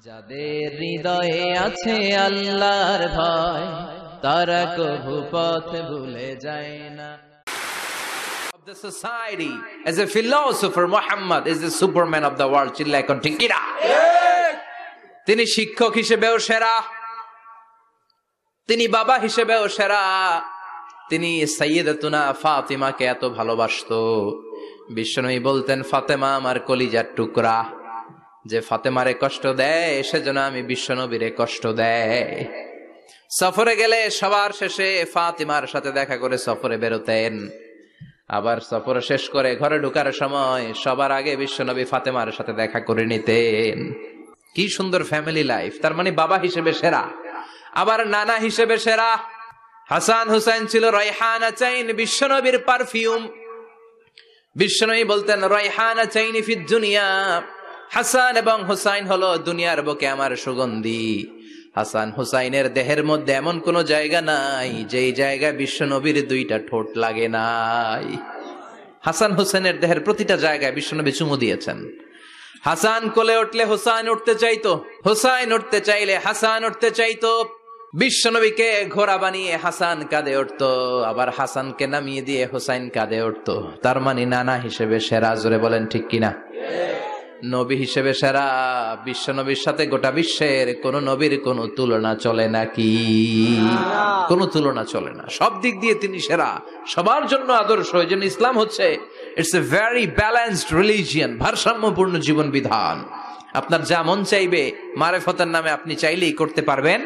যাদের হৃদয়ে আছে আল্লাহর ভয় তারা কভু পথ ভুলে যায় না। The society as a philosopher, Muhammad is the superman of the world. চিল্লায় কোন ঠিক কিনা? তিনি শিক্ষক হিসেবেও সেরা, তিনি বাবা হিসেবেও সেরা। তিনি সাইয়্যিদাতুনা ফাতিমাকে এত ভালোবাসতো, বিশ্বনবী বলতেন ফাতেমা আমার কলিজার টুকরা, যে ফাতেমারে কষ্ট দেয় সেজন্য আমি বিশ্বনবীরে কষ্ট দেয়। সফরে গেলে সবার শেষে ফাতিমার সাথে দেখা করে সফরে বেরোতেন, আবার সফর শেষ করে ঘরে ঢোকার সময় সবার আগে বিশ্বনবী ফাতেমার সাথে দেখা করে নিতেন। কি সুন্দর ফ্যামিলি লাইফ। তার মানে বাবা হিসেবে সেরা, আবার নানা হিসেবে সেরা। হাসান হুসাইন ছিল রায়হানা চাইন, বিশ্বনবীর পারফিউম। বিশ্বনবী বলতেন রায়হানা চাইনি ফিদ দুনিয়া, হাসান এবং হুসাইন হলো দুনিয়ার বুকে আমার সুগন্ধি। হাসান হুসাইনের দেহের মধ্যে এমন কোন জায়গা নাই যেই জায়গায় বিশ্বনবীর দুইটা ঠোঁট লাগে নাই। হাসান হুসাইনের দেহের প্রতিটা জায়গায় বিশ্বনবী চুমু দিয়েছেন। হাসান কোলে উঠলে হুসাইন উঠতে চাইতো, হুসাইন উঠতে চাইলে হাসান উঠতে চাইতো। বিশ্বনবীকে ঘোড়া বানিয়ে হাসান কাঁধে উঠতো, আবার হাসানকে নামিয়ে দিয়ে হুসাইন কাঁধে উঠতো। তার মানে নানা হিসেবে সেরা। জোরে বলেন ঠিক কিনা? নবী হিসেবে সেরা। বিশ্বনবীর সাথে গোটা বিশ্বের কোন নবীর কোন তুলনা চলে নাকি? কোন তুলনা চলে না। সব দিক দিয়ে তিনি সেরা, সবার জন্য আদর্শ। এই জন্য ইসলাম হচ্ছে it's a very balanced religion, ভারসাম্যপূর্ণ জীবন বিধান। আপনার যা মন চাইবে মারেফতের নামে আপনি চাইলেই করতে পারবেন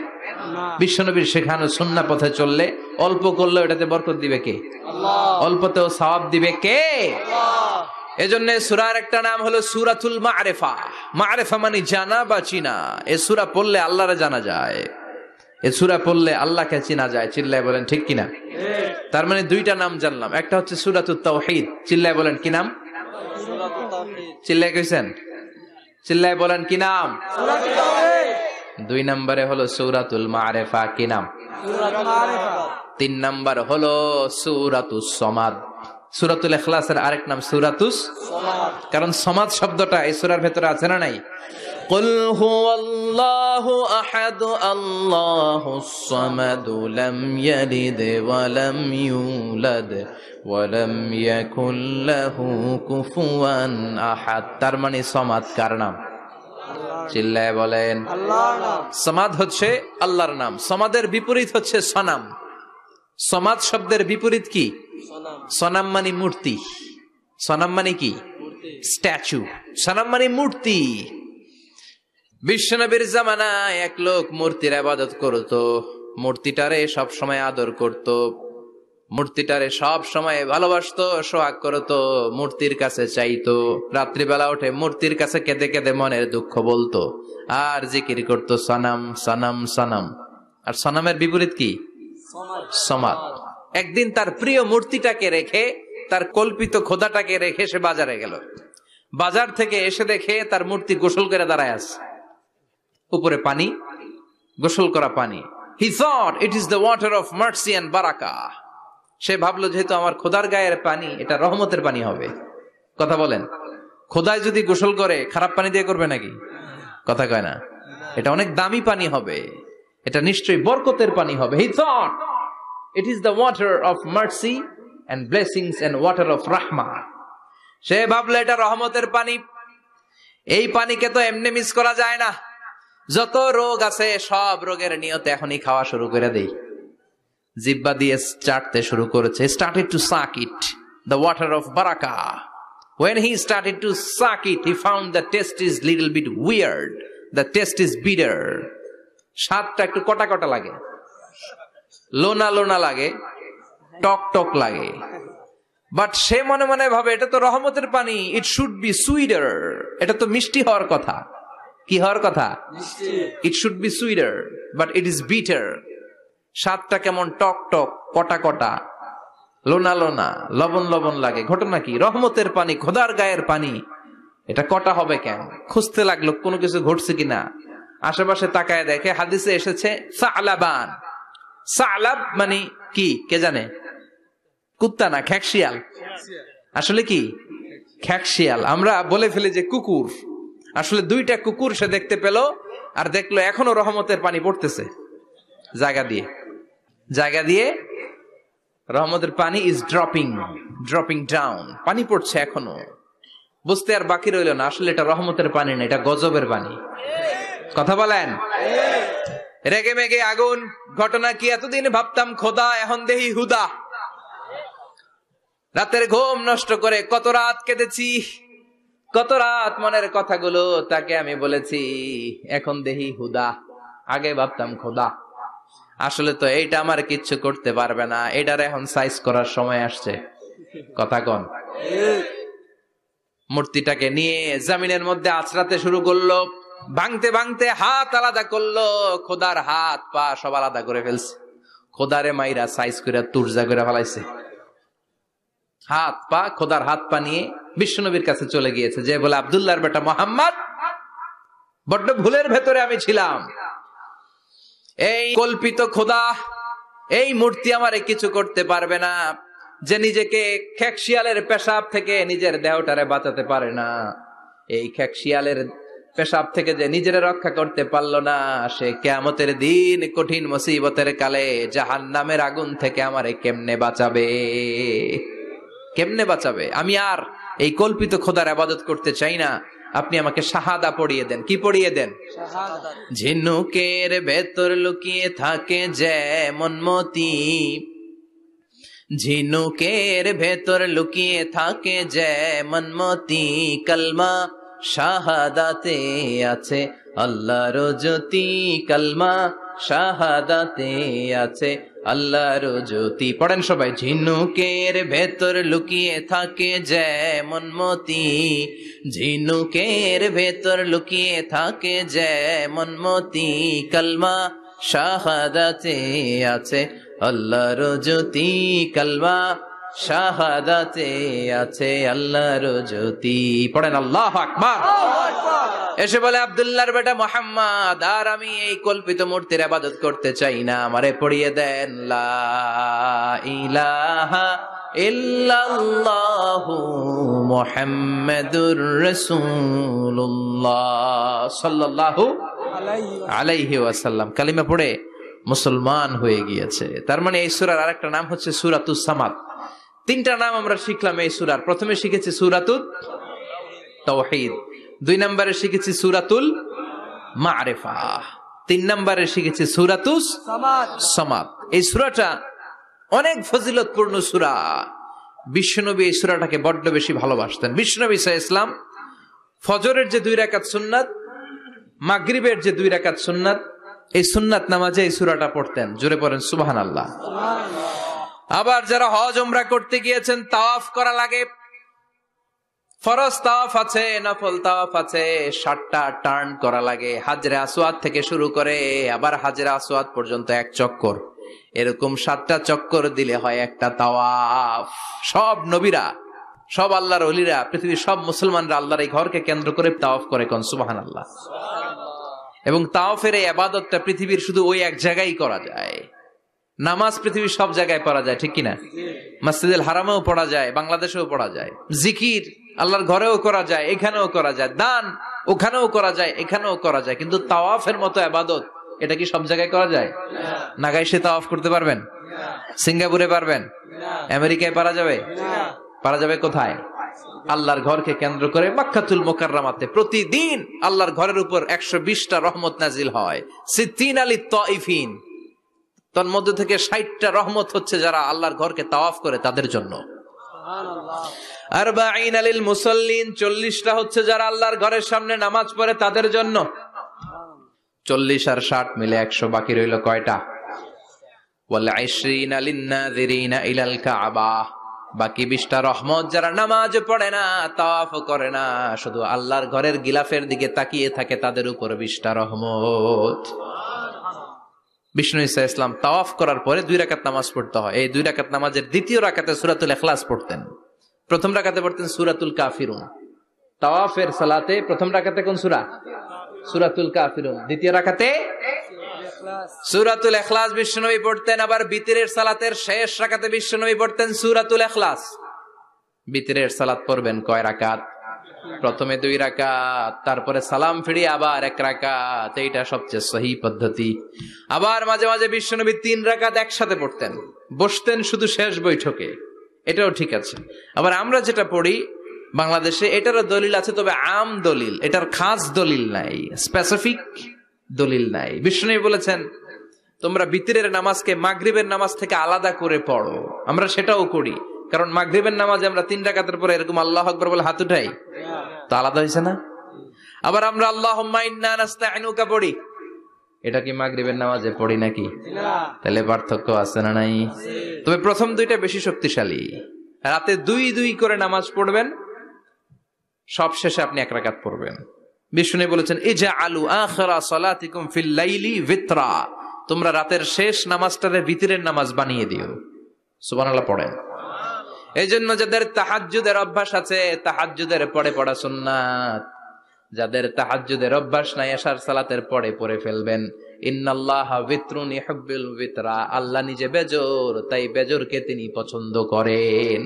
না। বিশ্বনবীর শেখানো সুন্নাহ পথে চললে অল্প করলেও এটাতে বরকত দিবে কে? আল্লাহ। অল্পতেও সওয়াব দিবে কে? আল্লাহ। এজন্য সূরার একটা নাম হলো সূরাতুল মা'রিফা। মা'রিফা মানে জানা বা চিনা। এই সূরা পড়লে আল্লাহরে জানা যায়, এই সূরা পড়লে আল্লাহকে চিনা যায়। চিল্লায় বলেন ঠিক কিনা? তার মানে দুইটা নাম জানলাম, একটা হচ্ছে সূরাতুত তাওহীদ। চিল্লায় বলেন কি নাম? সূরাতুত তাওহীদ। চিল্লায় কইছেন? চিল্লায় বলেন কি নাম? সূরাতুত তাওহীদ। দুই নম্বরে হলো সূরাতুল মা'রিফা। কি নাম? সূরাতুল মা'রিফা। তিন নম্বর হলো সূরাতুস সমাদ। সূরাতুল ইখলাসের আরেক নাম সূরাতুস সমাদ, কারণ সমাদ শব্দটা এই সূরার ভেতরে আছে না নাই? কুল হুয়াল্লাহু আহাদ আল্লাহুস সামাদ লাম ইয়ালিদ ওয়া লাম ইউলাদ ওয়া লাম ইয়াকুল লাহু কুফুয়ান আহাদ। তার মানে সমাদ কার নাম? চিল্লায়ে বলেন আল্লাহর নাম। সমাদ হচ্ছে আল্লাহর নাম। সমাদের বিপরীত হচ্ছে সনাম। সমাদ শব্দের বিপরীত কি? সনাম মানে মূর্তি। সনাম মানে কি? স্ট্যাচু। সনাম মানে মূর্তি। বিশ্বনবীর জামানায় এক লোক মূর্তির ইবাদত করত, মূর্তিটারে সব সময় আদর করত, মূর্তিটারে সব সময় ভালোবাসতো, সোহাগ করত, মূর্তির কাছে চাইতো। রাত্রিবেলা উঠে মূর্তির কাছে কেঁদে কেঁদে মনের দুঃখ বলতো আর জিকির করতো সনাম সনাম সনাম। আর সনামের বিপরীত কি? সমাদ। একদিন তার প্রিয় মূর্তিটাকে রেখে, তার কল্পিত খোদাটাকে রেখে সে বাজারে গেল। বাজার থেকে এসে দেখে তার মূর্তি গোসল করে দাঁড়ায় আছে, উপরে পানি, গোসল করা পানি। He thought it is the water of mercy and barakah. সে ভাবলো যেহেতু আমার খোদার গায়ের পানি, এটা রহমতের পানি হবে। কথা বলেন, খোদায় যদি গোসল করে খারাপ পানি দিয়ে করবে নাকি? কথা কয় না। এটা অনেক দামি পানি হবে, এটা নিশ্চয়ই বরকতের পানি হবে। He thought it is the water of mercy and blessings and water of rahmah. সে ভাবলো এটা রহমতের পানি। এই পানিকে তো এমনি মিস করা যায় না। যত রোগ আছে সব রোগের নিয়তে এখনই খাওয়া শুরু করে দেই। জিহ্বা দিয়ে চাটতে শুরু করেছে। Started to suck it, the water of barakah. When he started to suck it, he found the taste is little bit weird. The taste is bitter. স্বাদটা একটু কটা কটা লাগে, লোনা লোনা লাগে, টক টক লাগে। বাট সে মনে মনে ভাবে এটা তো রহমতের পানি, ইট শুড বি সুইটার। এটা তো মিষ্টি হওয়ার কথা। কি হওয়ার কথা? It should be sweeter, but it is bitter. স্বাদটা কেমন টক টক, কটা কটা, লোনা লোনা, লবণ লবণ লাগে। ঘটনা কি? রহমতের পানি, খোদার গায়ের পানি, এটা কটা হবে কেন? খুঁজতে লাগলো কোনো কিছু ঘটছে কিনা। আশেপাশে তাকায় দেখে হাদিসে এসেছে সালাবান। সালাব মানে কি কে জানে? কুত্তা না, খ্যাকশিয়াল। আসলে কি? খ্যাকশিয়াল। আমরা বলে ফেলি যে কুকুর, আসলে দুইটা কুকুর সে দেখতে পেল আর দেখলো এখনো রহমতের পানি পড়তেছে জায়গা দিয়ে রহমতের পানি ইজ ড্রপিং ডাউন, পানি পড়ছে এখনো। বুঝতে আর বাকি রইল না, আসলে এটা রহমতের পানি না, এটা গজবের পানি। কথা বলেন। রেগে মেগে আগুন, ঘটনা কি এতদিন ভাবতাম খোদা, এখন দেহি হুদা। রাতের ঘুম নষ্ট করে কত রাত কেঁদেছি, কত রাত মনের কথাগুলো তাকে আমি বলেছি, এখন দেহি হুদা, আগে ভাবতাম খোদা। আসলে তো এইটা আমার কিচ্ছু করতে পারবে না, এটার এখন সাইজ করার সময় আসছে। কথা কন। মূর্তিটাকে নিয়ে জমিনের মধ্যে আছড়াতে শুরু করলো, ভাঙতে ভাঙতে হাত আলাদা করলো, খোদার হাত পা সব আলাদা করে ফেলছে। খোদারে মাইরা সাইজ করে তুরজা করে ফেলাইছে। হাত পা, খোদার হাত পা নিয়ে বিশ্বনবীর কাছে চলে গিয়েছে, যে বলে আব্দুল্লাহর বেটা মোহাম্মদ, বড্ড ভুলের ভেতরে আমি ছিলাম, এই কল্পিত খোদা, এই মূর্তি আমারে কিছু করতে পারবে না, যে নিজেকে খেকশিয়ালের পেশাব থেকে নিজের দেহটারে বাঁচাতে পারে না, এই খেকশিয়ালের পেশাব থেকে যে নিজের রক্ষা করতে পারলো না, সে কিয়ামতের দিন কঠিন মুসিবতের কালে জাহান্নামের আগুন থেকে আমারে কেমনে বাঁচাবে, কেমনে বাঁচাবে? আমি আর এই কল্পিত খোদার ইবাদত করতে চাই না, আপনি আমাকে শাহাদা পড়িয়ে দেন। কি পড়িয়ে দেন? ঝিনুকের ভেতর লুকিয়ে থাকে যেমন মতি, ঝিনুকের ভেতর লুকিয়ে থাকে যেমন মতি, কলমা শাহাদাতে আছে আল্লাহর জ্যোতি, কলমা শাহাদাতে আছে আল্লাহর জ্যোতি। পড়েন সবাই। ঝিনুকের ভেতর লুকিয়ে থাকে যেমন মতি, ঝিনুকের ভেতর লুকিয়ে থাকে যেমন মতি, কলমা শাহাদাতে আছে আল্লাহর জ্যোতি, কলমা শাহাদাতে আছে আল্লাহর জ্যোতি। পড়েন আল্লাহু আকবার। এসে বলে আব্দুল্লাহর বেটা মুহাম্মদ, আর আমি এই কল্পিত মূর্তির ইবাদত করতে চাই না, আমারে পড়িয়ে দেন লা ইলাহা ইল্লাল্লাহু মুহাম্মাদুর রাসূলুল্লাহ সাল্লাল্লাহু আলাইহি ওয়াসাল্লাম। কালিমা পড়ে মুসলমান হয়ে গিয়েছে। তার মানে এই সূরার আরেকটা নাম হচ্ছে সূরাতুস সামাদ। তিনটা নাম আমরা শিখলাম এই সূরার। প্রথমে শিখেছি সূরাতুত তাওহীদ, 2 নম্বরে শিখেছি সূরাতুল মারিফা, 3 নম্বরে শিখেছি সূরাতুস সামাদ। এই সূরাটা অনেক ফজিলতপূর্ণ সূরা। বিশ্বনবী এই সূরাটাকে বড্ড বেশি ভালোবাসতেন। বিশ্বনবী সাল্লাল্লাহু আলাইহি ওয়াসাল্লাম ফজরের যে 2 রাকাত সুন্নাত, মাগরিবের যে 2 রাকাত সুন্নাত, এই সুন্নাত নামাজে এই সূরাটা পড়তেন। জোরে পড়েন সুবহানাল্লাহ। আবার যারা হজ উমরা করতে গিয়েছেন, তাওয়াফ করা লাগে, ফরজ তাওয়াফ আছে, নফল তাওয়াফ আছে, 7টা টার্ন করা লাগে। হাজরে আসওয়াদ থেকে শুরু করে আবার হাজরে আসওয়াদ পর্যন্ত 1 চক্কর, এরকম 7টা চক্কর দিলে হয় একটা তাওয়াফ। সব নবীরা, সব আল্লাহর ওলিরা, পৃথিবীর সব মুসলমানরা আল্লাহর এই ঘরকে কেন্দ্র করে তাওয়াফ করে। কোন সুবহানাল্লাহ। এবং তাওয়াফের এই ইবাদতটা পৃথিবীর শুধু ওই এক জায়গায় করা যায়। নামাজ পৃথিবীর সব জায়গায় পড়া যায়, ঠিক কিনা? মসজিদুল হারামেও পড়া যায়, বাংলাদেশেও পড়া যায়। জিকির আল্লাহর ঘরেও করা যায়, এখানেও করা যায়। দান ওখানেও করা যায়, এখানেও করা যায়। কিন্তু তাওয়াফের মতো ইবাদত, এটা কি সব জায়গায় করা যায়? নাগাইশে তাওয়াফ করতে পারবেন? সিঙ্গাপুরে পারবেন? আমেরিকায় পারা যাবে? পারা যাবে কোথায়? আল্লাহর ঘরকে কেন্দ্র করে মক্কাতুল মুকাররমাতে প্রতিদিন আল্লাহর ঘরের উপর 120টা রহমত নাজিল হয়। সিদ্দিন আলী তাইফিন, তার মধ্যে থেকে 60টা রহমত হচ্ছে যারা আল্লাহর ঘরকে তাওয়াফ করে তাদের জন্য। আরবাঈন লিল মুসাল্লিন, 40টা হচ্ছে যারা আল্লাহর ঘরের সামনে নামাজ পড়ে তাদের জন্য। 40 আর 60 মিলে 100, বাকি রইল কয়টা? ওয়াল 20 লিন নাযিরিনা ইলাল কাবা, বাকি 20টা রহমত যারা নামাজ পড়ে না, তাওয়াফ করে না, শুধু আল্লাহর ঘরের গিলাফের দিকে তাকিয়ে থাকে, তাদের উপর 20টা রহমত। বিষ্ণু ঈসা ইসলাম তাওয়াফ করার পরে 2 রাকাত নামাজ পড়তে হয়। এই 2 রাকাত নামাজের দ্বিতীয় রাকাতে সূরাতুল ইখলাস পড়তেন, প্রথম রাকাতে পড়তেন সূরাতুল কাফিরুন। তাওয়াফের সালাতে প্রথম রাকাতে কোন সূরা? সূরাতুল কাফিরুন। দ্বিতীয় রাকাতে সূরাতুল ইখলাস বিশ্বনবী পড়তেন। আবার বিতরের সালাতের শেষ রাকাতে বিশ্বনবী পড়তেন সূরাতুল ইখলাস। বিতরের সালাত পড়বেন কয় রাকাত? প্রথমে 2 রাকাত, তারপরে সালাম ফিরিয়ে আবার 1 রাকাত, এইটা সবচেয়ে সহি পদ্ধতি। আবার মাঝে মাঝে বিশ্বনবী 3 রাকাত একসাথে পড়তেন, বসতেন শুধু শেষ বৈঠকে, এটাও ঠিক আছে। আবার আমরা যেটা পড়ি বাংলাদেশে, এটারও দলিল আছে, তবে আম দলিল, এটার খাস দলিল নাই, স্পেসিফিক দলিল নাই। বিশ্বনবী বলেছেন তোমরা বিতরের নামাজকে মাগরিবের নামাজ থেকে আলাদা করে পড়ো, আমরা সেটাও করি, কারণ মাগরিবের নামাজে আমরা 3 রাকাতের পরে এরকম আল্লাহু আকবার বলে হাত উঠাই, তো আলাদা হয়েছে না? আবার আমরা আল্লাহুম্মা ইন্না নাস্তাইনুকা পড়ি, এটা কি মাগরিবের নামাজে পড়ি নাকি? তাহলে পার্থক্য আছে না নাই? তবে প্রথম 2টা বেশি শক্তিশালী। রাতে 2 করে নামাজ পড়বেন, সব শেষে আপনি 1 রাকাত পড়বেন। বিষ্ণু বলেছেন ইজআলু আখিরা সালাতিকুম ফিল লাইলি বিতরা, তোমরা রাতের শেষ নামাজটারে বিতরের নামাজ বানিয়ে দিও। সুবহানাল্লাহ পড়েন। এইজন্য যাদের তাহাজ্জুদের অভ্যাস আছে, তাহাজ্জুদের পরে পড়া সুন্নাত। যাদের তাহাজ্জুদের অভ্যাস নাই, এশার সালাতের পরে পড়ে ফেলবেন। ইন্নাল্লাহা বিতরুন ইউহিব্বুল বিতরা, আল্লাহ নিজে বেজোর, তাই বেজোরকে তিনি পছন্দ করেন।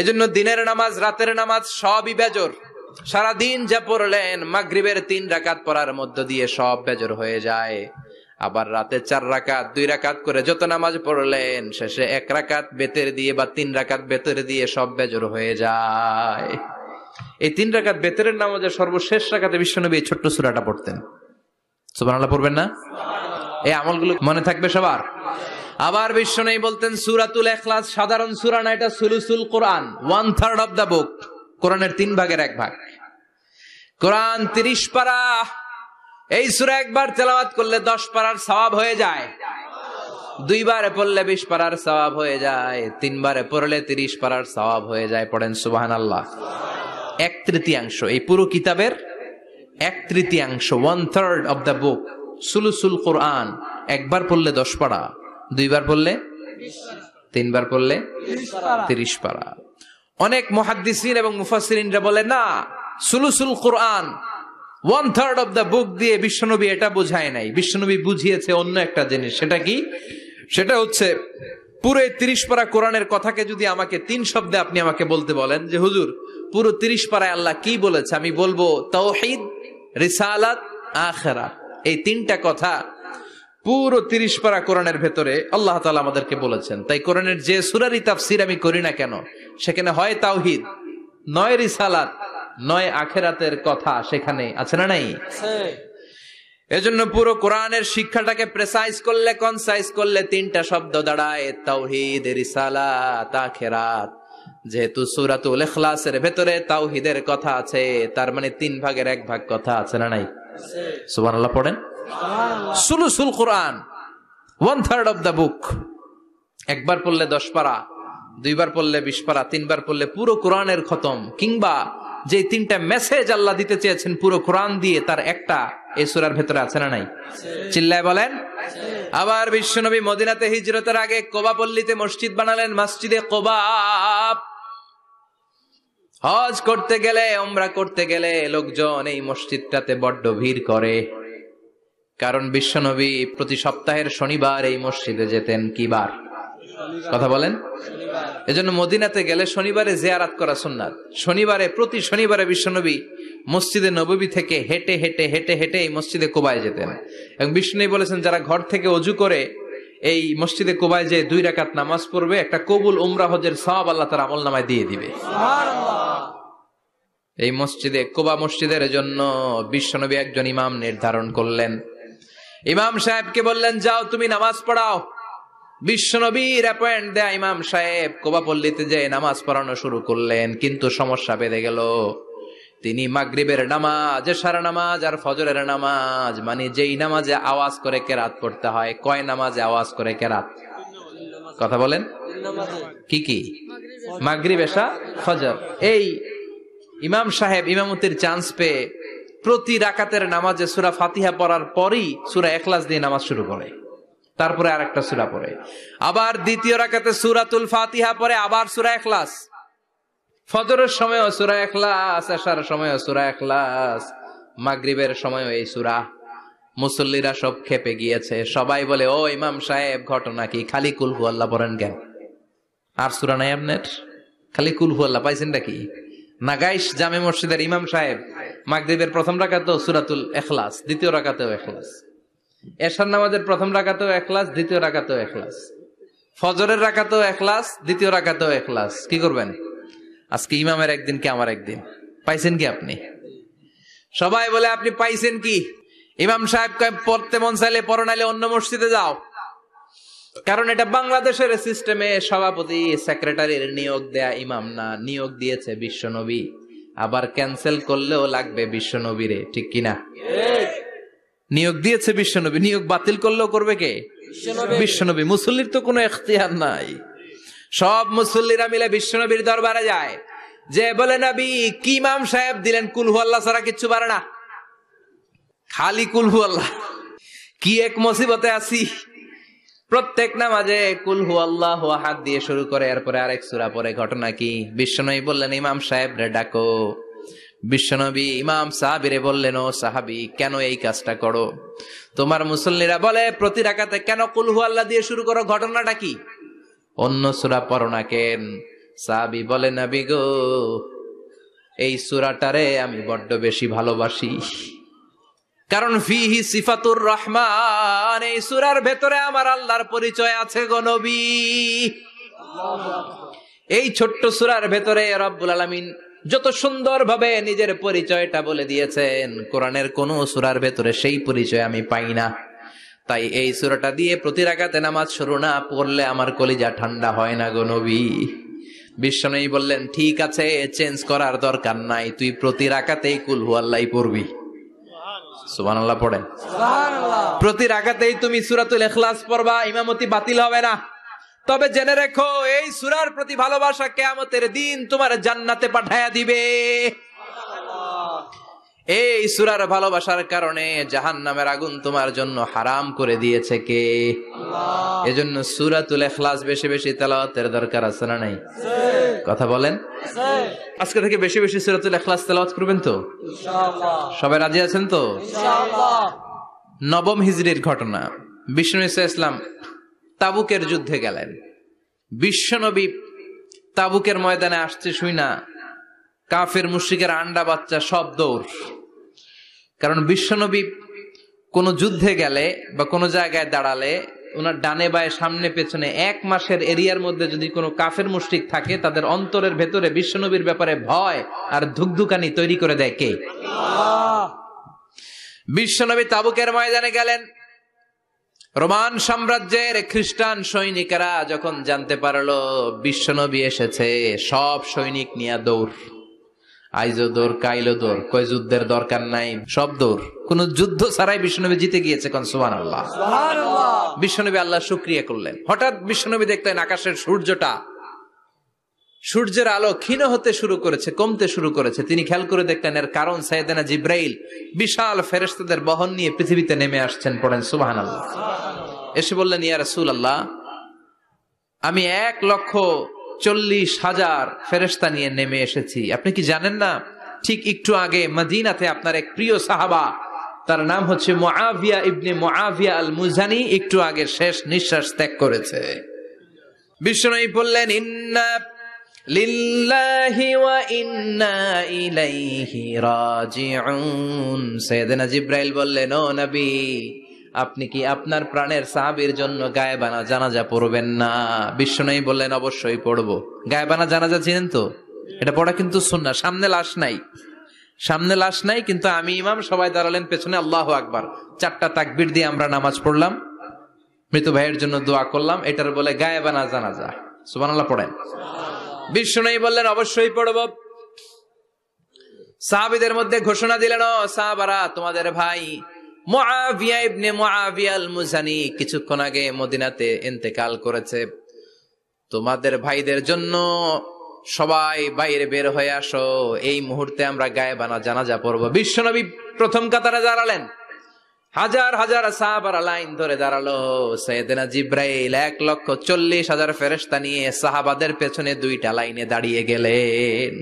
এজন্য দিনের নামাজ, রাতের নামাজ সবই বেজোর। সারা দিন যা পড়লেন, মাগরিবের 3 রাকাত পড়ার মধ্য দিয়ে সব বেজোর হয়ে যায়। আবার রাতে 4 রাকাত, 2 রাকাত করে যত নামাজ পড়লেন, শেষে 1 রাকাত বেতের দিয়ে বা 3 রাকাত বেতের দিয়ে সব বেজোর হয়ে যায়। এই 3 রাকাত বেতের নামাজের সর্বশেষ রাকাতে বিশ্বনবী এই ছোট্ট সূরাটা পড়তেন। সুবহানাল্লাহ পড়বেন না? এই আমলগুলো মনে থাকবে সবার। আবার বিশ্বনবী বলতেন সূরাতুল ইখলাস সাধারণ সূরা না, এটা সুলুসুল কোরআন, 1/3 অফ দা বুক, কোরআনের 3 ভাগের 1 ভাগ। কোরআন 30 পারা, এই সূরা একবার তেলাওয়াত করলে 10 পারার সওয়াব হয়ে যায়, 2 বারে পড়লে 20 পারার সওয়াব হয়ে যায়, 3 বারে পড়লে 30 পারার সওয়াব হয়ে যায়। পড়েন সুবহানাল্লাহ। 1/3 এই পুরো কিতাবের 1/3, 1/3 অফ দা বুক, সুলুসুল কোরআন, একবার পড়লে 10 পারা, 2 বার পড়লে 3 বার পড়লে 30 পারা। অনেক মুহাদ্দিসিন এবং মুফাসসিরিনরা বলে না, সুলুসুল কোরআন 1/3 অফ দা বুক দিয়ে বিশ্বনবী এটা বুঝায় নাই, বিশ্বনবী বুঝিয়েছে অন্য একটা জিনিস। সেটা কি? সেটা হচ্ছে পুরো 30 পারা কোরআনের কথাকে যদি আমাকে 3 শব্দে আপনি আমাকে বলতে বলেন যে হুজুর পুরো 30 পারায় আল্লাহ কি বলেছে, আমি বলবো তাওহীদ, রিসালাত, আখিরাত, এই 3টা কথা পুরো 30 পারা কোরআনের ভেতরে আল্লাহ তাআলা আমাদেরকে বলেছেন। তাই কোরআনের যে সূরারই তাফসীর আমি করি না কেন, সেখানে হয় তাওহীদ, নয় রিসালাত, নয় আখিরাতের কথা সেখানে আছে না নাই? এজন্য পুরো কোরআনের শিক্ষাটাকে প্রেসাইজ করলে, কনসাইজ করলে 3টা শব্দ দাঁড়ায়, তাওহীদ, রিসালাত, আখিরাত। যেহেতু সূরাতুল ইখলাসের ভেতরে তাওহীদের কথা আছে, তার মানে 3 ভাগের 1 ভাগ কথা আছে না নাই? সুবহানাল্লাহ পড়েন। সুলুসুল কোরআন 1/3 অফ দা বুক, একবার পড়লে 10 পারা, 2 বার পড়লে 20 পারা, 3 বার পড়লে পুরো কোরআনের খতম। কিংবা যে 3টা মেসেজ আল্লাহ দিতে চেয়েছেন পুরো কোরআন দিয়ে, তার একটা এই সূরার ভেতরে আছে না নাই? চিল্লায় বলেন। আবার বিশ্বনবী মদিনাতে হিজরতের আগে কোবা পল্লীতে মসজিদ বানালেন, মসজিদে কোবা। হজ করতে গেলে, উমরা করতে গেলে লোকজন এই মসজিদটাতে বড্ড ভিড় করে, কারণ বিশ্বনবী প্রতি সপ্তাহের শনিবার এই মসজিদে যেতেন। কি বার? কথা বলেন। এজন্য মদিনাতে গেলে শনিবারে জিয়ারাত করা সুন্নাত। শনিবারে, প্রতি শনিবারে বিশ্বনবী মসজিদে নববী থেকে হেঁটে হেঁটে হেঁটে হেঁটে এই মসজিদে কোবায় যেতেন। এবং বিষ্ণু বলেছেন যারা ঘর থেকে ওযু করে এই মসজিদে কোবায় যে 2 রাকাত নামাজ পড়বে, একটা কবুল উমরা হজের সওয়াব আল্লাহ তার আমলনামায় দিয়ে দিবে। এই মসজিদে, কোবা মসজিদের জন্য বিশ্বনবী একজন ইমাম নির্ধারণ করলেন। ইমাম সাহেবকে বললেন যাও তুমি নামাজ পড়াও। বিশ্বনবীর অ্যাপয়েন্ট দেয়া ইমাম সাহেব কোবা পল্লীতে যে নামাজ পড়ানো শুরু করলেন, কিন্তু সমস্যা বেঁধে গেল। তিনি মাগরিবের নামাজ, এশার নামাজ আর ফজরের নামাজ, মানে যেই নামাজে আওয়াজ করে কেরাত পড়তে হয়, কয় নামাজে আওয়াজ করে কেরাত? কথা বলেন। কি কি? মাগরিব, এশা, ফজর। এই ইমাম সাহেব ইমামতির চান্স পেয়ে প্রতি রাকাতের নামাজে সূরা ফাতিহা পড়ার পরই সূরা ইখলাস দিয়ে নামাজ শুরু করে, তারপরে আরেকটা সূরা পড়ে, আবার দ্বিতীয় রাকাতে সূরাতুল ফাতিহা পড়ে, আবার সূরা ইখলাস। ফজরের সময়ও সূরা ইখলাস, এশার সময়ও সূরা ইখলাস, মাগরিবের সময়ও এই সূরা। মুসল্লিরা সব খেপে গিয়েছে, সবাই বলে ও ইমাম সাহেব ঘটনা কি, খালি কুল হুয়াল্লাহ পড়েন কেন? আর সূরা নাই আপনার? খালি কুল হুয়াল্লাহ পাইছেন নাকি? নাগাইশ জামে মসজিদের ইমাম সাহেব মাগরিবের প্রথম রাকাতেও সূরাতুল ইখলাস, দ্বিতীয় রাকাতেও ইখলাস, এশার নামাজের প্রথম রাকাতেও ইখলাস, দ্বিতীয় রাকাতেও ইখলাস, ফজরের রাকাতেও ইখলাস, দ্বিতীয় রাকাতেও ইখলাস। কি করবেন? আজকে ইমামের একদিন কি আমার একদিন। পাইছেন কি আপনি? সবাই বলে আপনি পাইছেন কি? ইমাম সাহেব পড়তে মন চাইলে পড়ো, নাইলে অন্য মসজিদে যাও। কারণ এটা বাংলাদেশের সিস্টেমে সভাপতি সেক্রেটারির নিয়োগ দেয়া ইমাম না, নিয়োগ দিয়েছে বিশ্বনবী। আবার ক্যান্সেল করলেও লাগবে বিশ্বনবীরে, ঠিক কিনা? নিয়োগ দিয়েছে বিশ্বনবী, নিয়োগ বাতিল করলেও করবে কে? বিশ্বনবী। মুসল্লির তো কোনো এখতিয়ার নাই। সব মুসল্লিরা মিলে বিশ্বনবীর দরবারে যায়, যে বলে নবী কি ইমাম সাহেব দিলেন, কুল হু আল্লাহ ছাড়া কিচ্ছু পারে না, খালি কুল হু আল্লাহ। কি এক মুসিবতে আছি, প্রত্যেক নামাজে কুল হু আল্লাহু আহাদ দিয়ে শুরু করে, এরপরে আরেক সূরা পড়ে। ঘটনা কি? বিশ্বনবী বললেন ইমাম সাহেব রে ডাকো। বিশ্বনবী ইমাম সাহাবীরে বললেন, ও সাহাবী, কেন এই কাজটা করো? তোমার মুসল্লিরা বলে প্রতি রাকাতে কেন কুল হু আল্লাহ দিয়ে শুরু করো, ঘটনাটা কি? অন্য সূরা পড়ো না কেন? সাহাবী বলে, নবী গো, এই সূরাটারে আমি বড্ড বেশি ভালোবাসি, কারণ ফিহি সিফাতুর রহমান, এই সূরার ভেতরে আমার আল্লাহর পরিচয় আছে গো নবী। এই ছোট্ট সূরার ভেতরে রব্বুল আলামিন যত সুন্দরভাবে নিজের পরিচয়টা বলে দিয়েছেন, কোরআনের কোন সূরার ভেতরে সেই পরিচয় আমি পাই না। তাই এই সূরাটা দিয়ে প্রতি রাকাতে নামাজ শুরু না পড়লে আমার কলিজা ঠান্ডা হয় না গো নবী। বিশ্বনবী বললেন, ঠিক আছে, চেঞ্জ করার দরকার নাই, তুই প্রতি রাকাতেই কুল হু আল্লাহই পড়বি। সুবহানাল্লাহ পড়েন। প্রতি রাকাতেই তুমি সূরাতুল ইখলাস পড়বা, ইমামতি বাতিল হবে না। তবে জেনে রেখো, এই সূরার প্রতি ভালোবাসা কিয়ামতের দিন তোমার জান্নাতে পাঠায়া দিবে। এই সূরার ভালোবাসার কারণে জাহান্নামের আগুন তোমার জন্য হারাম করে দিয়েছে কে? আল্লাহ। এজন্য সূরাতুল ইখলাস বেশি বেশি তেলাওয়াতের দরকার আছে না নাই? কথা বলেন। আজকে থেকে বেশি বেশি সূরাতুল ইখলাস তেলাওয়াত করবেন তো ইনশাআল্লাহ? সবাই রাজি আছেন তো ইনশাআল্লাহ? নবম হিজরির ঘটনা। বিশ্বনবী সাল্লাল্লাহু আলাইহি ওয়াসাল্লাম তাবুকের যুদ্ধে গেলেন। বিশ্বনবী তাবুকের ময়দানে আসছে শুই না কাফের মুশরিকের আন্ডা বাচ্চা সব দৌড়। কারণ বিশ্বনবী কোন যুদ্ধে গেলে বা কোন জায়গায় দাঁড়ালে ওনার ডানে বায়ে সামনে পেছনে 1 মাসের এরিয়ার মধ্যে যদি কোনো কাফের মুশরিক থাকে, তাদের অন্তরের ভেতরে বিশ্বনবীর ব্যাপারে ভয় আর ধুকধুকানি তৈরি করে দেয় কে? আল্লাহ। বিশ্বনবী তাবুকের ময়দানে গেলেন। রোমান সাম্রাজ্যের খ্রিস্টান সৈনিকেরা যখন জানতে পারলো বিশ্বনবী এসেছে, সব সৈনিক নিয়ে দৌড়। আইজো দৌড়, কাইলো দৌড়, কই যুদ্ধের দরকার নাই, সব দৌড়। কোন যুদ্ধ ছাড়াই বিশ্বনবী জিতে গিয়েছে। কোন সুবহানাল্লাহ। সুবহানাল্লাহ। বিশ্বনবী আল্লাহ শুকরিয়া করলেন। হঠাৎ বিশ্বনবী দেখলেন আকাশের সূর্যের আলো ক্ষীণ হতে শুরু করেছে, কমতে শুরু করেছে। তিনি খেয়াল করে দেখলেন এর কারণ সাইয়েদনা জিব্রাইল বিশাল ফেরেশতাদের বহন নিয়ে পৃথিবীতে নেমে আসছেন। পড়েন সুবহানাল্লাহ। এসে বললেন, ইয়া রাসূলুল্লাহ, আমি 1,40,000 ফেরেশতা নিয়ে নেমে এসেছি। আপনি কি জানেন না, ঠিক একটু আগে মদিনাতে আপনার এক প্রিয় সাহাবা, তার নাম হচ্ছে মুআবিয়া ইবনে মুআবিয়া আল মুজানি, একটু আগে শেষ নিঃশ্বাস ত্যাগ করেছে। বিশ্বনবী বললেন, ইন্না লিল্লাহি ওয়া ইন্না ইলাইহি রাজিউন। সাইয়েদনা জিব্রাইল বললেন, ও নবী, আপনি কি আপনার প্রাণের সাহাবীর জন্য গায়েবানা জানাজা পড়বেন না? বিশ্বনবী বললেন, অবশ্যই পড়বো। গায়েবানা জানাজা চিনেন তো? এটা পড়া কিন্তু সুন্নাহ। সামনে লাশ নাই, কিন্তু আমি ইমাম, সবাই দাঁড়ালেন পেছনে, আল্লাহু আকবার 4টা তাকবীর দিয়ে আমরা নামাজ পড়লাম, মৃত ভাইয়ের জন্য দোয়া করলাম, এটার বলে গায়েবানা জানাজা। সুবহানাল্লাহ পড়েন। বিশ্বনবী বললেন, অবশ্যই পড়ব। সাহাবীদের মধ্যে ঘোষণা দিলেন, ও সাহাবারা, তোমাদের ভাই মুআবিয়া ইবনে মুআবিয়া আল মুজানি কিছুক্ষণ আগে মদিনাতে ইন্তেকাল করেছে। তোমাদের ভাইদের জন্য সবাই বাইরে বের হয়ে আসো, এই মুহূর্তে আমরা গায়েবানা জানাজা পড়ব। বিশ্বনবী প্রথম কাতারে দাঁড়ালেন। হাজার হাজার সাহাবারা লাইন ধরে দাঁড়ালো। সাইয়েদনা জিব্রাইল 1,40,000 ফেরেশতা নিয়ে সাহাবাদের পেছনে 2টা লাইনে দাঁড়িয়ে গেলেন।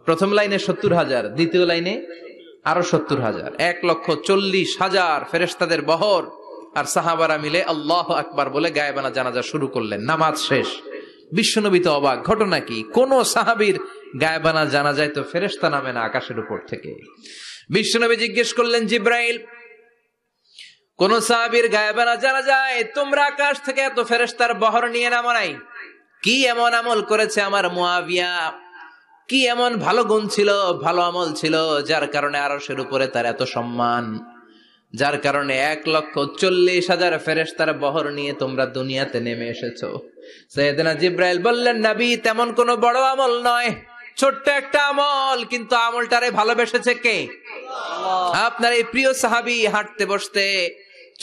প্রথম লাইনে 70,000, দ্বিতীয় লাইনে আরো 70,000, 1,40,000 ফেরেশতাদের বহর। আর সাহাবারা মিলে আল্লাহু আকবার বলে গায়েবানা জানাজা শুরু করলেন। নামাজ শেষ। বিশ্বনবী তো অবাক, ঘটনা কি? কোন সাহাবীর গায়েবানা জানা যায় তো ফেরেশতা নামে না আকাশের উপর থেকে। বিশ্বনবী জিজ্ঞেস করলেন, জিব্রাইল, কোন সাহাবীর গায়েবানা জানা যায় তোমরা আকাশ থেকে এত ফেরেশতার বহর নিয়ে নামো নাই? কি এমন আমল করেছে আমার মুআবিয়া, কি এমন ভালো গুণ ছিল, ভালো আমল ছিল, যার কারণে আরশের উপরে তার এত সম্মান, যার কারণে 1,40,000 ফেরেশতার বহর নিয়ে তোমরা দুনিয়াতে নেমে এসেছো। সাইয়েদনা জিব্রাইল বললেন, নবী, তেমন কোনো বড় আমল নয়, ছোট্ট একটা আমল, কিন্তু আমলটারে ভালোবেসেছে কে? আপনার এই প্রিয় সাহাবী হাঁটতে বসতে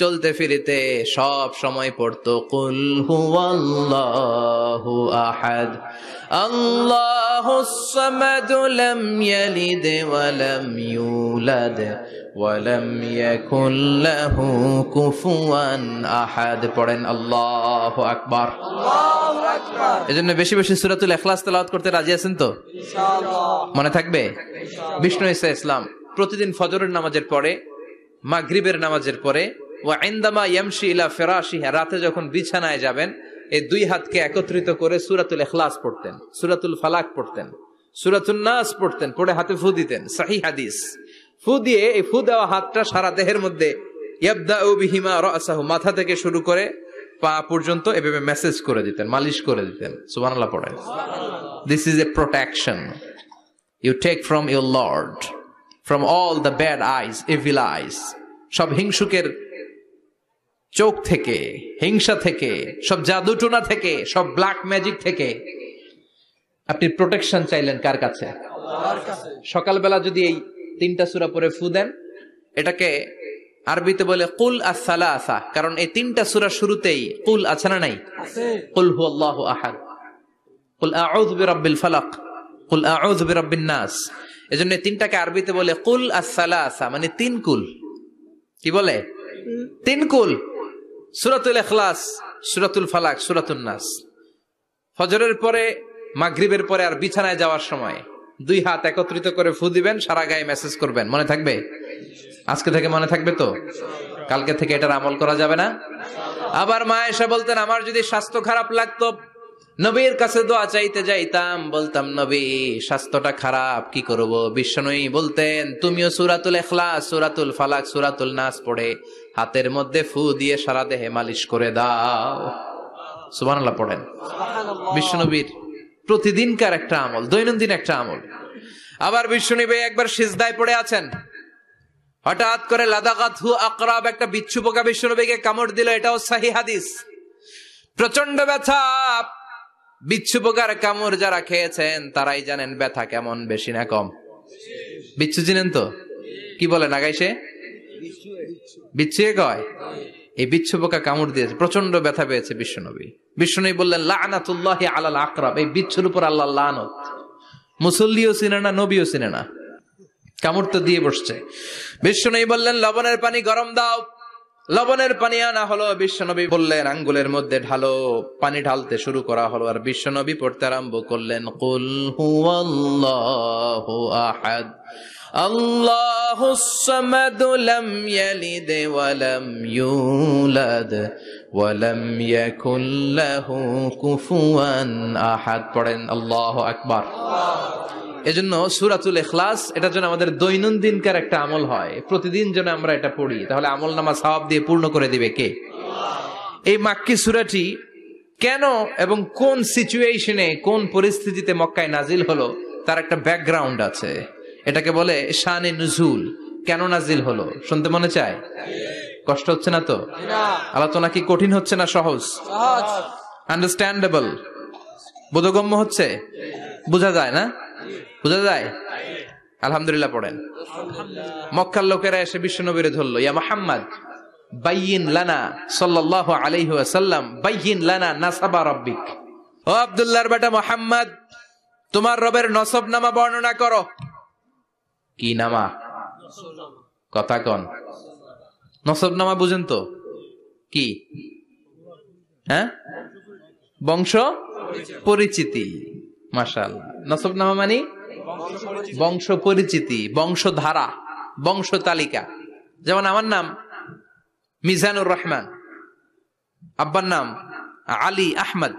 চলতে ফিরিতে সব সময় পড়তো কুল হুয়াল্লাহু আহাদ আল্লাহুস সামাদ লাম ইয়ালিদ ওয়া লাম ইউলাদ ওয়া লাম ইয়াকুল লাহু কুফুয়ান আহাদ। পড়েন আল্লাহু আকবার। আল্লাহু আকবার। এজন্য বেশি বেশি সূরাতুল ইখলাস তেলাওয়াত করতে রাজি আছেন তো? ইনশাআল্লাহ। মনে থাকবে? বিষ্ণু ঈসা ইসলাম প্রতিদিন ফজরের নামাজের পরে, মাগরিবের নামাজের পরে, ওয়া ইনদামা ইয়ামশি ইলা ফিরাশিহি, রাতে যখন বিছানায় যাবেন, এই দুই হাতকে একত্রিত করে সূরাতুল ইখলাস পড়তেন, সূরাতুল ফালাক পড়তেন, সূরাতুন নাস পড়তেন, পড়ে হাতে ফু দিতেন। সহিহ হাদিস। ফু দিয়ে এই ফু দেওয়া হাতটা সারা দেহের মধ্যে ইয়াবদাউ বিহিমা রাসাহু, মাথা থেকে শুরু করে পা পর্যন্ত এভাবে মেসেজ করে দিতেন, মালিশ করে দিতেন। সুবহানাল্লাহ পড়েন। This is a protection you take from your lord, from all the bad eyes, evil eyes, সব হিংসুকের চোখ থেকে, হিংসা থেকে, সব জাদুটোনা থেকে, সব ব্ল্যাক ম্যাজিক থেকে আপনি প্রোটেকশন চাইলেন কার কাছে? আল্লাহর কাছে। সকালবেলা যদি এই 3টা সূরা পড়ে ফু দেন, এটাকে আরবিতে বলে কুল আস-সালাসা, কারণ এই 3টা সূরা শুরুতেই কুল আছে না নাই? আছে। কুল হুয়াল্লাহু আহাদ, কুল আউযু বিরাব্বিল ফালাক, কুল আউযু বিরাব্বিন নাস। এজন্য 3টাকে আরবিতে বলে কুল আস-সালাসা, মানে 3 কুল। কি বলে? 3 কুল। সূরাতুল ইখলাস, সূরাতুল ফালাক, সূরাতুন নাস। ফজরের পরে, মাগরিবের পরে আর বিছানায় যাওয়ার সময় 2 হাত একত্রিত করে ফু দিবেন, সারা গায়ে মেসেজ করবেন। মনে থাকবে? আজকে থেকে মনে থাকবে তো? কালকে থেকে এটার আমল করা যাবে না? আবার মা এসে বলতেন, আমার যদি স্বাস্থ্য খারাপ লাগতো, নবীর কাছে দোয়া চাইতে যাইতাম, বলতাম, নবী স্বাস্থ্যটা খারাপ, কি করব? বিশ্বনবী বলতেন, তুমিও সূরাতুল ইখলাস, সূরাতুল ফালাক, সূরাতুল নাস পড়ে হাতের মধ্যে ফু দিয়ে সারা দেহে মালিশ করে দাও। সুবহানাল্লাহ পড়েন। বিশ্বনবীর প্রতিদিনকার একটা আমল, দৈনন্দিন একটা আমল। আবার বিশ্বনবী একবার সিজদায় পড়ে আছেন, হঠাৎ করে লাদাগাতহু আকরাব, একটা বিচ্ছু পোকা বিশ্বনবীকে কামড় দিল। এটাও সহিহ হাদিস। প্রচন্ড ব্যথা। বিচ্ছু পোকার কামড় যারা খেয়েছেন তারাই জানেন ব্যথা কেমন, বেশি না কম? বিচ্ছু চিনেন তো? কি বলে নাগাইছে? বিচ্ছু কয়। এই বিচ্ছু পোকা কামড় দিয়েছে, প্রচন্ড ব্যথা পেয়েছে বিশ্বনবী। বিশ্বনবী বললেন, লাআনাতুল্লাহি আলাল আকরাব, এই বিচ্ছুর উপর আল্লাহর লানত। মুসল্লিও চিনে না, নবীও চিনে না, কামড় তো দিয়ে বসছে। বিশ্বনবী বললেন, লবণের পানি গরম দাও। লবণের পানি আনা হলো। বিশ্বনবী বললেন, আঙ্গুলের মধ্যে ঢালো। পানি ঢালতে শুরু করা হলো, আর বিশ্বনবী পড়তে আরম্ভ করলেন, কুল হুয়াল্লাহু আহাদ আল্লাহুস সামাদ লাম ইয়ালিদ ওয়া লাম ইউলাদ ওয়া লাম ইয়াকুল লাহু কুফুয়ান আহাদ। পড়েন আল্লাহু আকবার। এজন্য সূরাতুল ইখলাস, এটার জন্য আমাদের দৈনন্দিনকার একটা আমল হয়, প্রতিদিন যেন আমরা এটা পড়ি, তাহলে আমল নামা সওয়াব দিয়ে পূর্ণ করে দিবে কে? এই মাক্কি সূরাটি কেন এবং কোন সিচুয়েশনে, কোন পরিস্থিতিতে মক্কায় নাজিল হলো তার একটা ব্যাকগ্রাউন্ড আছে। এটাকে বলে শানে নুজুল। কেন নাজিল হলো শুনতে মনে চায়? কষ্ট হচ্ছে না তো? আলোচনা কি কঠিন হচ্ছে না সহজ? আন্ডারস্ট্যান্ডেবল, বোধগম্য হচ্ছে? বোঝা যায় না? বোঝা যায়? আলহামদুলিল্লাহ পড়েন। মক্কার লোকেরা এসে বিশ্বনবীরে ধরলো, ইয়া মুহাম্মদ বাইয়িন লানা সাল্লাল্লাহু আলাইহি ওয়াসাল্লাম বাইয়িন লানা নাসাবা রাব্বিক। ও আব্দুল্লাহর বেটা মুহাম্মদ, তোমার রবের নসবনামা বর্ণনা করো। কি নামা? কথা কন। নসবনামা বুঝেন তো? কি? হ্যাঁ, বংশ পরিচিতি। মাশাআল্লাহ। নসবনামা মানে বংশ পরিচিতি, বংশধারা, বংশ তালিকা। যেমন আমার নাম মিজানুর রহমান, আব্বার নাম আলী আহমদ,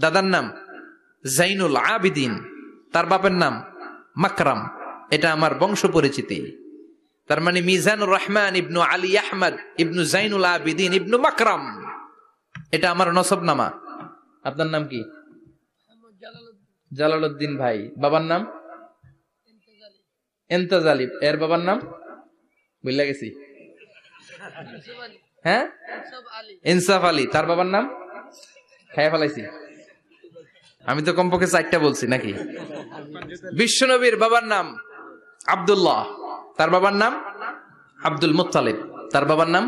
দাদার নাম জাইনুল আবিদিন, তার বাপের নাম মাকরাম, এটা আমার বংশ পরিচিতি। তার মানে মিজানুর রহমান ইবনু আলী আহমদ ইবনু জাইনুল আবিদিন ইবনু মাকরাম, এটা আমার নসবনামা। আপনার নাম কি? জালালউদ্দিন ভাই। বাবার নাম ইমতাজ আলী। এর বাবার নাম বুঝলা গেছি, হ্যাঁ, ইনসাফ আলী। তার বাবার নাম খায়া ফেলাইছি আমি তো, কমপক্ষে 4টা বলছি নাকি? বিশ্বনবীর বাবার নাম আব্দুল্লাহ, তার বাবার নাম আব্দুল মুত্তালিব, তার বাবার নাম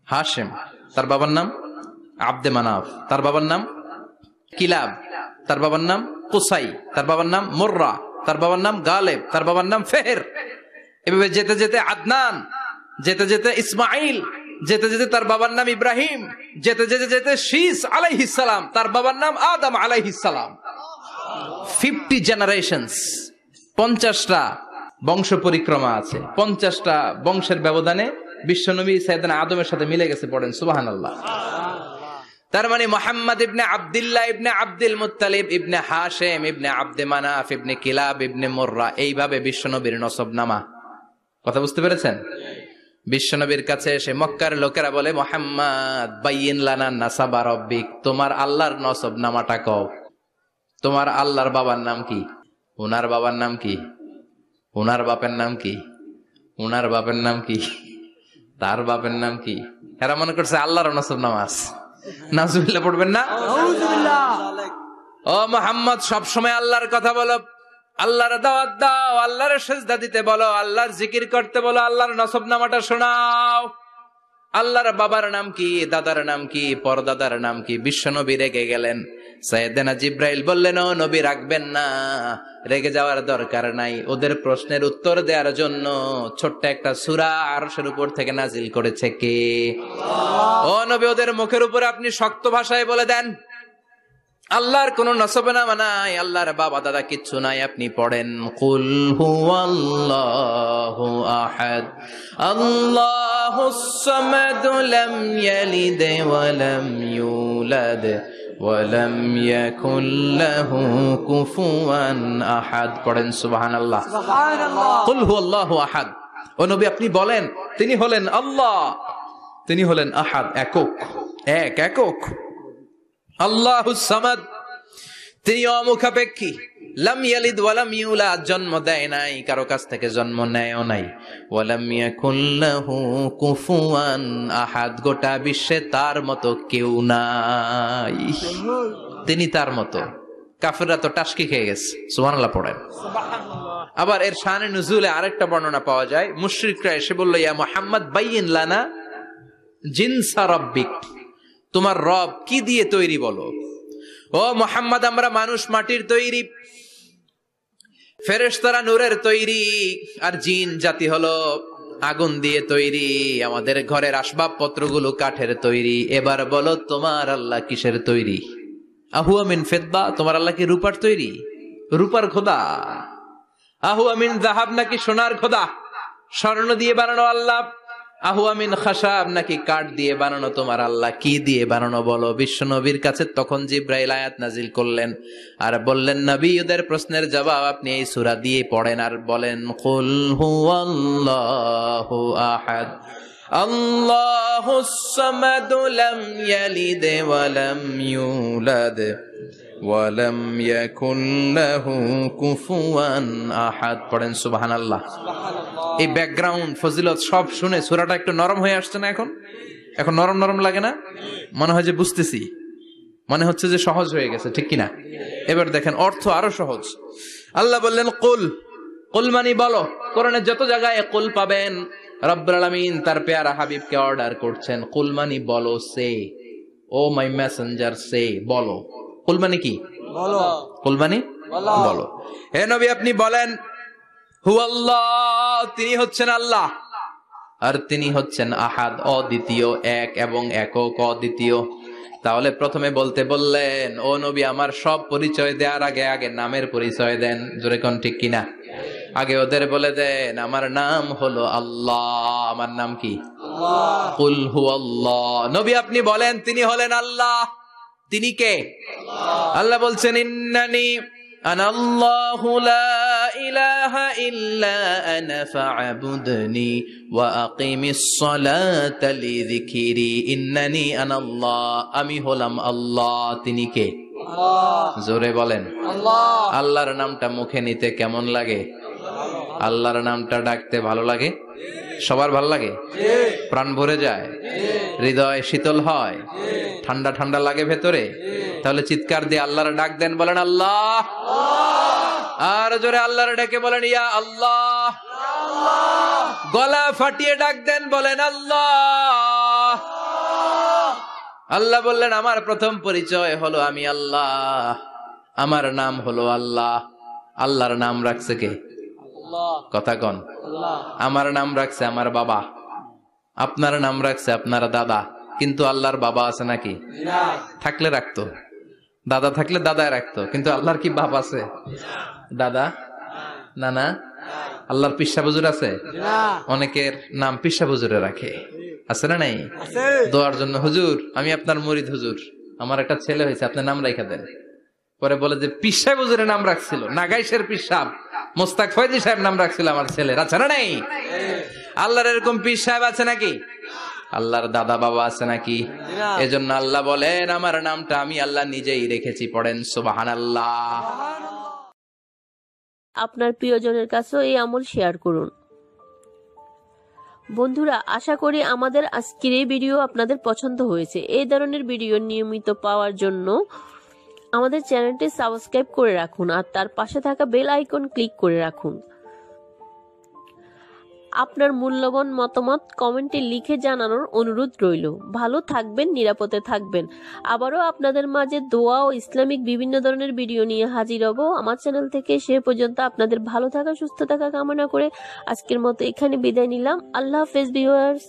হাশেম, তার বাবার নাম আব্দে মানাফ, তার বাবার নাম কিলাব, তার বাবার নাম কুসাই, তার বাবার নাম মুররা, তার বাবার নাম গালেব, তার বাবার নাম ফেহের। এভাবে যেতে যেতে আদনান, যেতে যেতে ইসমাইল, যেতে যেতে তার বাবার নাম ইব্রাহিম, যেতে যেতে যেতে শীস আলাইহিস সালাম, তার বাবার নাম আদম আলাইহিস সালাম। 50 জেনারেশনস, 50টা বংশ পরিক্রমা আছে। 50টা বংশের ব্যবধানে বিশ্বনবী সাইয়েদনা আদমের সাথে মিলে গেছে। পড়েন সুবহানাল্লাহ। তার মানে মুহাম্মদ ইবনে আব্দুল্লাহ ইবনে আব্দুল মুত্তালিব ইবনে হাশেম ইবনে আব্দে মানাফ ইবনে কিলাব ইবনে মুররা, এইভাবে বিশ্বনবীর নসবনামা। কথা বুঝতে পেরেছেন? বিশ্বনবীর কাছে এসে মক্কার লোকেরা বলে, মুহাম্মদ বাইয়িন লানা নাসাবা রাব্বিক, তোমার আল্লাহর নসবনামাটা কও। তোমার আল্লাহর বাবার নাম কি? ওনার বাবার নাম কি? ওনার বাপের নাম কি? ওনার বাপের নাম কি? তার বাপের নাম কি? এরা মনে করছে আল্লাহর নসবনামা আছে। নাউজুবিল্লাহ পড়বেন না? ও মুহাম্মদ, সবসময় আল্লাহর কথা বলো, আল্লাহর দাওয়াত দাও, আল্লাহর সিজদা দিতে বলো, আল্লাহর জিকির করতে বলো, আল্লাহর নসবনামাটা শোনাও। আল্লাহর বাবার নাম কি? দাদার নাম কি? পরদাদার নাম কি? বিশ্বনবী রেগে গেলেন। সাইয়েদনা জিব্রাইল বললেন, ও নবী রাখবেন না, রেগে যাওয়ার দরকার নাই। ওদের প্রশ্নের উত্তর দেওয়ার জন্য ছোট্ট একটা সূরা আরশের উপর থেকে নাজিল করেছে কে? ও নবী, ওদের মুখের উপরে আপনি শক্ত ভাষায় বলে দেন, আল্লাহর কোন নসবনামা নাই, আল্লাহর বাবা দাদা কিচ্ছু নাই। আপনি পড়েন, কুল হুয়াল্লাহু আহাদ আল্লাহুস সামাদ লাম ইয়ালিদ ওয়া লাম ইউলাদ ওয়া লাম ইয়াকুল লাহু কুফুয়ান আহাদ। পড়েন সুবহানাল্লাহ, সুবহানাল্লাহ। কুল হুয়াল্লাহু আহাদ। ও নবী আপনি বলেন, তিনি হলেন আল্লাহ, তিনি হলেন আহাদ, একক, একক। আল্লাহুস সামাদ, তিনি অমুখাপেক্ষী। লাম ইয়ালিদ ওয়া লাম ইউলাদ, জন্ম দেয় নাই, কারো কাছ থেকে জন্ম নেয়ও নাই। ওয়া লাম ইয়াকুল লাহু কুফুয়ান আহাদ, গোটা বিশ্বে তার মতো কেউ নাই, তিনি তার মতো। কাফেররা তো টাসকি খেয়ে গেছে। সুবহানাল্লাহ পড়েন। আবার এর শানে নুজুলে আরেকটা বর্ণনা পাওয়া যায়। মুশরিকরা এসে বলল, ইয়া মুহাম্মদ বাইয়িন লানা জিনসা রাব্বিক, তোমার রব কি দিয়ে তৈরি বলো। ও মুহাম্মদ, আমরা মানুষ মাটির তৈরি, ফেরেশতারা নূরের তৈরি, আর জিন জাতি হলো আগুন দিয়ে তৈরি, আমাদের ঘরের আসবাবপত্রগুলো কাঠের তৈরি। এবার বলো তোমার আল্লাহ কিসের তৈরি? আহুয়া মিন ফিদ্দা, তোমার আল্লাহ কি রূপার তৈরি? রূপার খোদা? আহুয়া মিন যাহাব, নাকি সোনার খোদা, স্বর্ণ দিয়ে বানানো আল্লাহ? আহুয়া মিন খাশাব, নাকি কাঠ দিয়ে বানানো তোমার আল্লাহ? কি দিয়ে বানানো বলো। বিশ্বনবীর কাছে তখন জিব্রাইল আয়াত নাজিল করলেন আর বললেন, নবী ওদের প্রশ্নের জবাব আপনি এই সূরা দিয়ে পড়েন আর বলেন, কুল হুয়াল্লাহু আহাদ আল্লাহুস সামাদ লাম ইয়ালিদ ওয়া লাম ইউলাদ ওয়া লাম ইয়াকুল লাহু কুফুয়ান আহাদ। পড়েন সুবহানাল্লাহ। এই ব্যাকগ্রাউন্ড ফজিলত সব শুনে সূরাটা একটু নরম হয়ে আসছে না? এখন নরম নরম লাগে না? মনে হয় যে বুঝতেছি, মনে হচ্ছে যে সহজ হয়ে গেছে, ঠিক কিনা? এবার দেখেন অর্থ আরো সহজ। আল্লাহ বললেন কুল, কুল মানে বলো। কোরআনের যত জায়গায় কুল পাবেন, রব্বুল আলামিন তার পেয়ারা হাবিবকে অর্ডার করছেন, কুল মানে বলো, সে, ও মাই মেসেঞ্জার সে, বলো। কুল মানে কি? বলো। কুল মানে বলো। হে নবী আপনি বলেন, হুয়াল্লাহ, তিনি হচ্ছেন আল্লাহ, আর তিনি হচ্ছেন আহাদ, অদ্বিতীয়, এক এবং একক, অদ্বিতীয়। তাহলে প্রথমে বলতে বললেন, ও নবী আমার সব পরিচয় দেওয়ার আগে আগে নামের পরিচয় দেন। জোরে কোন ঠিক কিনা? আগে ওদের বলে দেন আমার নাম হলো আল্লাহ। আমার নাম কি? আল্লাহ। কুল হুয়াল্লাহ। নবী আপনি বলেন তিনি হলেন আল্লাহ। তিনি কে? আল্লাহ। আল্লাহ বলছেন, ইন্নানি আনাল্লাহু লা ইলাহা ইল্লা আনা ফা'বুদনি ওয়া আকিমিস সালাতা লিযিকরি ইন্নানি আনাল্লাহ, আমি হলাম আল্লাহ। তিনি কে? আল্লাহ। জোরে বলেন আল্লাহ। আল্লাহর নামটা মুখে নিতে কেমন লাগে? আল্লাহর নামটা ডাকতে ভালো লাগে? সবার ভালো লাগে? প্রাণ ভরে যায়? হৃদয় শীতল হয়? ঠান্ডা ঠান্ডা লাগে ভেতরে? তাহলে চিৎকার দিয়ে আল্লাহর ডাক দেন, বলেন আল্লাহ। আর জোরে আল্লাহর ডেকে বলেন ইয়া আল্লাহ। গলা ফাটিয়ে ডাক দেন, বলেন আল্লাহ। আল্লাহ বললেন আমার প্রথম পরিচয় হলো আমি আল্লাহ, আমার নাম হলো আল্লাহ। আল্লাহর নাম রাখছে কে? কথা কন। আমার নাম রাখছে আমার বাবা, আপনার নাম রাখছে আপনার দাদা, কিন্তু আল্লাহর বাবা আছে নাকি? থাকলে রাখতো, দাদা থাকলে দাদায় রাখতো, কিন্তু আল্লাহর কি বাপ আছে? দাদা নানা? আল্লাহর পিসা হুজুর আছে? অনেকের নাম পিসা হুজুরে রাখে, আছে না নাই? দোয়ার জন্য হুজুর আমি আপনার মুরিদ, হুজুর আমার একটা ছেলে হয়েছে, আপনার নাম রাখা দেন। পরে বলে যে পিসা হুজুরের নাম রাখছিল, নাগাইশের পিসাব মোস্তাক ফয়জি সাহেব নাম রাখছিল আমার ছেলের, আছে না নাই? আল্লাহর এরকম পীর সাহেব আছে নাকি? আল্লাহর দাদা বাবা আছে নাকি? এজন্য আল্লাহ বলেন আমার নামটা আমি আল্লাহ নিজেই রেখেছি। পড়েন সুবহানাল্লাহ। আপনার প্রিয়জনের কাছেও এই আমল শেয়ার করুন। বন্ধুরা, আশা করি আমাদের আজকের এই ভিডিও আপনাদের পছন্দ হয়েছে। এই ধরনের ভিডিও নিয়মিত পাওয়ার জন্য আমাদের চ্যানেলটি সাবস্ক্রাইব করে রাখুন আর তার পাশে থাকা বেল আইকন ক্লিক করে রাখুন। আপনার মূল্যবান মতামত কমেন্টে লিখে জানানোর অনুরোধ রইল। ভালো থাকবেন, নিরাপদে থাকবেন। আবারও আপনাদের মাঝে দোয়া ও ইসলামিক বিভিন্ন ধরনের ভিডিও নিয়ে হাজির হব আমার চ্যানেল থেকে। সে পর্যন্ত আপনাদের ভালো থাকা, সুস্থ থাকা কামনা করে আজকের মতো এখানে বিদায় নিলাম। আল্লাহ হাফেজ ভিউয়ার্স।